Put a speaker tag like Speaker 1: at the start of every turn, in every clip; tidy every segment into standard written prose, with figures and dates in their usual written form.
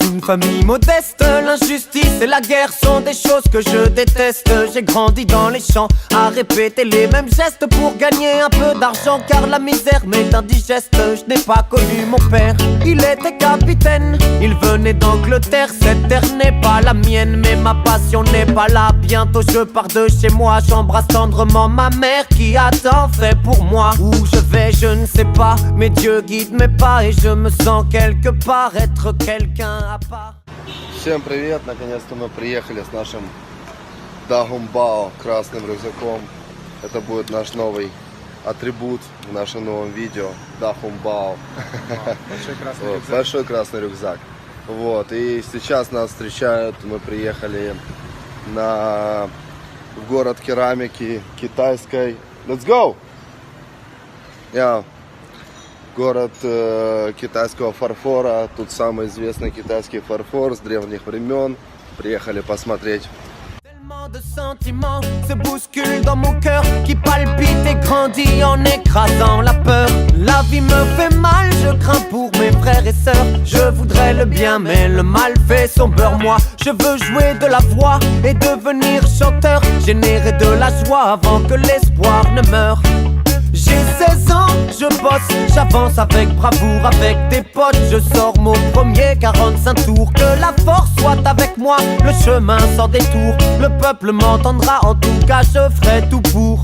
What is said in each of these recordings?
Speaker 1: une famille modeste, l'injustice et la guerre sont des choses que je déteste. J'ai grandi dans les champs à répéter les mêmes gestes pour gagner un peu d'argent, car la misère m'est indigeste. Je n'ai pas connu mon père, il était capitaine, il venait d'Angleterre. Cette terre n'est pas la mienne, mais ma passion n'est pas là. Bientôt je pars de chez moi, j'embrasse tendrement ma mère qui a tant fait pour moi. Où je vais je ne sais pas, mais Dieu guide mes pas et je me sens quelque part être quelqu'un à part.
Speaker 2: Всем привет! Наконец-то мы приехали с нашим Дагумбао красным рюкзаком. Это будет наш новый атрибут в нашем новом видео. Дагумбао. Большой красный рюкзак. Вот. И сейчас нас встречают. Мы приехали в город керамики китайской. Let's go! Город китайского фарфора. Тут самый известный китайский фарфор с древних времен. Приехали посмотреть.
Speaker 1: De sentiments se bousculent dans mon cœur qui palpite et grandit en écrasant la peur. La vie me fait mal, je crains pour mes frères et sœurs. Je voudrais le bien mais le mal fait son beurre. Moi je veux jouer de la voix et devenir chanteur, générer de la joie avant que l'espoir ne meure. J'ai 16 ans, je bosse, j'avance avec bravoure, avec des potes. Je sors mon premier 45 tours. Que la force soit avec moi, le chemin sans détour. Le peuple m'entendra, en tout cas je ferai tout pour.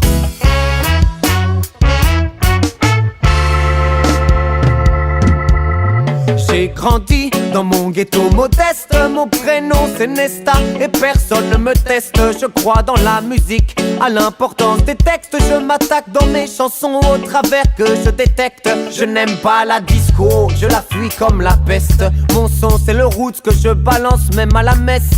Speaker 1: J'ai grandi dans mon ghetto modeste. Mon prénom c'est Nesta et personne ne me teste. Je crois dans la musique, à l'importance des textes. Je m'attaque dans mes chansons au travers que je détecte. Je n'aime pas la disco, je la fuis comme la peste. Mon son c'est le roots que je balance même à la messe.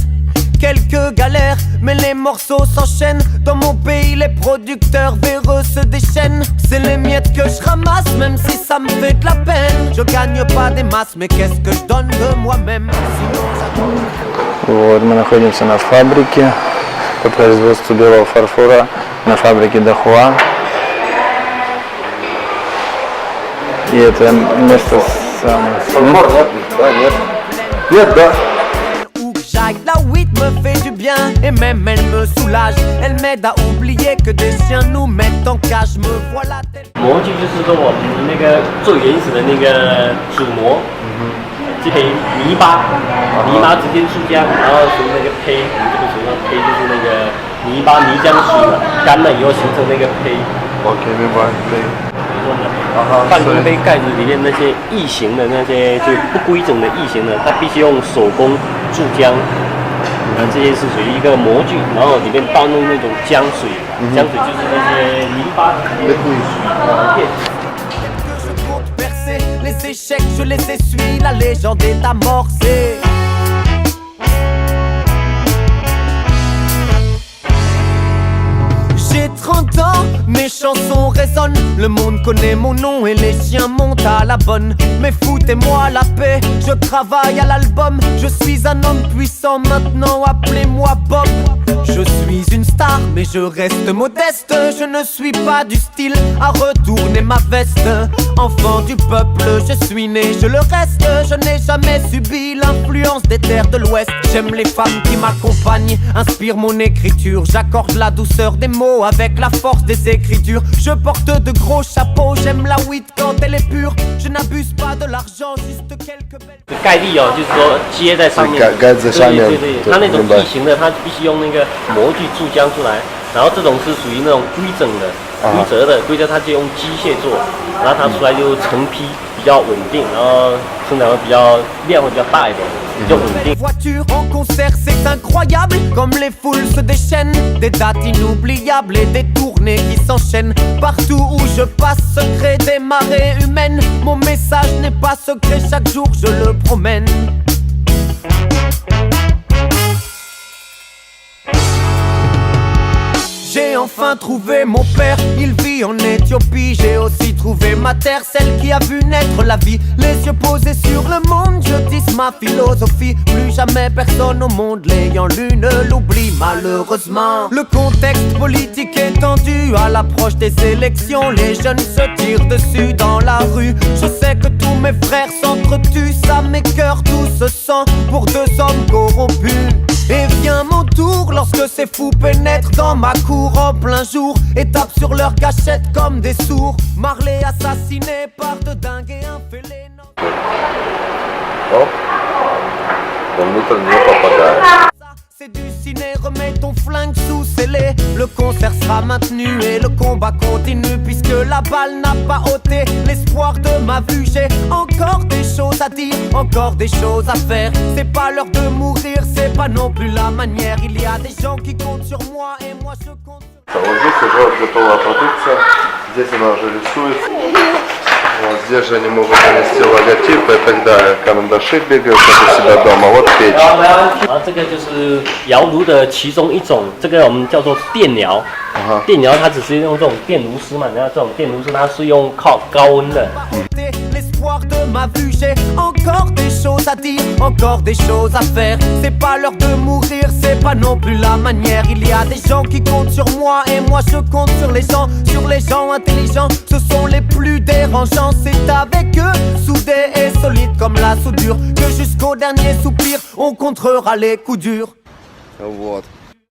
Speaker 1: Quelques galères, mais les morceaux s'enchaînent. Dans mon pays, les producteurs véreux se déchaînent. C'est les miettes que je ramasse, même si ça me fait de la peine. Je gagne pas des masses, mais qu'est-ce que je donne de moi-même?
Speaker 3: Вот, мы находимся на фабрике по производству белого фарфора, на фабрике Дахуа. И это место самое...
Speaker 2: Фарфор, нет? Да, нет. Нет, да.
Speaker 1: La weed me fait du bien et même elle me soulage. Elle m'aide à oublier que des chiens nous mettent en cage. Me voilà telle.
Speaker 4: 模具就是说我们那个做原始的那个主模，这胚泥巴，泥巴直接出浆，然后从那个胚，我们这个时候胚就是那个泥巴泥浆水了，干了以后形成那个胚。
Speaker 2: OK， 明白，可以。
Speaker 4: 半空杯盖子里面那些异形的那些就不规整的异形的，它必须用手工注浆。这些是属于一个模具，然后里面倒弄那种浆水，浆水就是那些泥巴里面水。
Speaker 1: Les échecs, je les essuie, la légende est amorcée. J'ai 30 ans, mes chansons résonnent. Le monde connaît mon nom et les chiens montent à la bonne. Mais foutez-moi la paix, je travaille à l'album. Je suis un homme puissant maintenant, appelez-moi Bob. Je suis une star mais je reste modeste. Je ne suis pas du style à retourner ma veste. Enfant du peuple, je suis né, je le reste. Je n'ai jamais subi l'influence des terres de l'Ouest. J'aime les femmes qui m'accompagnent, inspirent mon écriture. J'accorde la douceur des mots avec la force des écritures. Je porte de gros chapeaux, j'aime la weed quand elle est pure. Je n'abuse pas de l'argent, juste quelques belles...
Speaker 4: 盖粒哦，就是说接在上面，
Speaker 2: 盖在上面，
Speaker 4: 对对对，它那种异形的，它必须用那个模具注浆出来。然后这种是属于那种规整的、规则的，规则它就用机械做，然后它出来就成批，比较稳定，然后生产会比较量会比较大一点，比较稳定。
Speaker 1: Voiture en concert, c'est incroyable, comme les foules se déchaînent, des dates inoubliables et des tournées qui s'enchaînent. Partout où je passe, secret des marées humaines. Mon message n'est pas secret, chaque jour je le promène. J'ai enfin trouvé mon père, il vit en Éthiopie. J'ai aussi trouvé ma terre, celle qui a vu naître la vie. Les yeux posés sur le monde, je tisse ma philosophie. Plus jamais personne au monde l'ayant lu ne l'oublie malheureusement. Le contexte politique est tendu à l'approche des élections. Les jeunes se tirent dessus dans la rue. Je sais que tout Tous mes frères s'entretuent, ça m'écœure, tout se sent pour deux hommes corrompus. Et vient mon tour lorsque ces fous pénètrent dans ma cour en plein jour et tapent sur leur cachette comme des sourds. Marley assassiné par de dingues et un félin.
Speaker 2: Оп. Внутрь не попадает.
Speaker 1: C'est du ciné, remets ton flingue sous scellé. Le concert sera maintenu et le combat continue, puisque la balle n'a pas ôté l'espoir de ma vue. J'ai encore des choses à dire, encore des choses à faire. C'est pas l'heure de mourir, c'est pas non plus la manière. Il y a des gens qui comptent sur moi et moi je compte sur...
Speaker 2: Вот здесь уже готовая продукция. Здесь она уже рисуется. Вот здесь же они могут нанести логотипы и так далее. Карандаши бегают, как у себя дома. Вот печь.
Speaker 4: 然后这个就是窑炉的其中一种，这个我们叫做电窑。电窑它只是用这种电炉丝嘛，然后这种电炉丝它是用靠高温的。
Speaker 1: L'espoir de ma vue, j'ai encore des choses à dire, encore des choses à faire. C'est pas l'heure de mourir, c'est pas non plus la manière. Il y a des gens qui comptent sur moi et moi je compte sur les gens intelligents. Ce sont les plus dérangeants, c'est avec eux, soudés et solides comme la soudure, que jusqu'au dernier soupir, on contrera les coups durs.
Speaker 2: Вот.